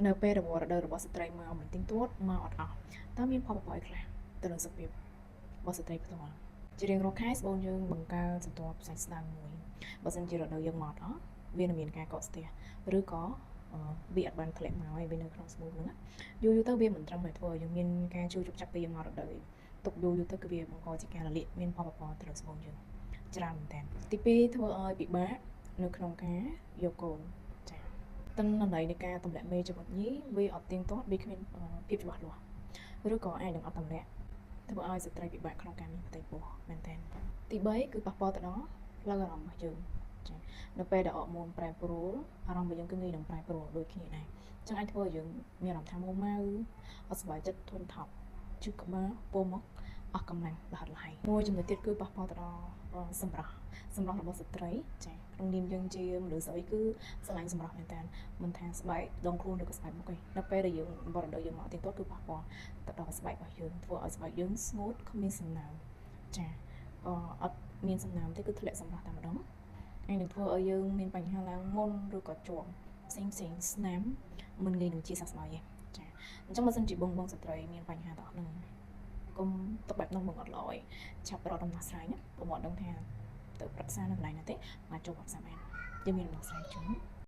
នៅពេលរវល់រដូវរបស់ស្ត្រីមកមិនទៀងទាត់មកអត់អស់តើមានផលប៉ះពាល់ខ្លះទៅលើសុខភាពរបស់ស្ត្រីផ្ទាល់ជារៀងរាល់ខែស្បូនយើងបង្កើនសន្ទាប់ផ្សាច់ស្ដើងមួយបើសិនជារដូវយើងមកអត់អស់វានឹងមានការកកស្ទះឬក៏វាអត់បានធ្លាក់មកហើយវានៅក្នុងស្បូនហ្នឹងយូរទៅវាមិនត្រឹមតែធ្វើឲ្យយើងមានការជួបជុកចាប់ពីមករដូវទុកយូរទៅគឺវាបង្កជាការរលាកមានផលប៉ះពាល់ទៅលើស្បូនយើងច្រើនមែនតើទី2ធ្វើឲ្យពិបាកនៅក្នុងការយកកូនចា៎តឹងន័យនៃការទម្លាក់មេជាមួយញីវាអត់ទៀងទាត់វាគ្មានភាពច្បាស់លាស់ឬក៏អាចនឹងអត់ទម្លាក់ធ្វើឲ្យស្ត្រីពិបាកក្នុងការមានផ្ទៃពោះមែនតើទី3គឺប៉ះពាល់ទៅដល់ផ្លូវអារម្មណ៍របស់យើងចា៎នៅពេលដែលអរម៉ូនប្រែប្រួលអារម្មណ៍របស់យើងគឺងាយនឹងប្រែប្រួលដូចគ្នាដែរចឹងអាចធ្វើឲ្យយើងមានអារម្មណ៍ថាមួម៉ៅអត់សប្បាយចិត្តធន់ថប់ជឹកក្បាលពោះមុខអស់កម្លាំងដុតឡាយមួយចំណុចទៀតគឺប៉ះពាល់ទៅដល់សម្រស់របស់ស្ត្រីចា៎ក្នុងនាមយើងជាមនុស្សស្រីគឺស្រឡាញ់សម្រស់មែនតើមិនថាស្បែកដងខ្លួនឬក៏ស្បែកមុខទេនៅពេលដែលយើងបរិបទយើងមកទៀងទាត់គឺប៉ះពាល់ទៅដល់ស្បែករបស់យើងធ្វើឲ្យស្បែកយើងស្ងួតគ្មានសំណើមចា៎អត់មានសំណើមទេគឺធ្លាក់សម្រស់តែម្ដងហើយនឹងធ្វើឲ្យយើងមានបញ្ហាឡើងមុនឬក៏ជាប់ផ្សេងស្នាមមិនងាយនឹងជាសះស្បើយទេចា៎អញ្ចឹងបើសិនជាបងស្ត្រីមានបញ្ហាទាំងអស់ហ្នឹងកុំទៅបែបនោះមកអត់ល្អទេឆាប់រកដំណោះស្រាយណាព្រោះមកដឹងថាទៅប្រឹក្សានៅកន្លែងណាទេមកចូលប្រឹក្សាបានយើងមានដំណោះស្រាយជូន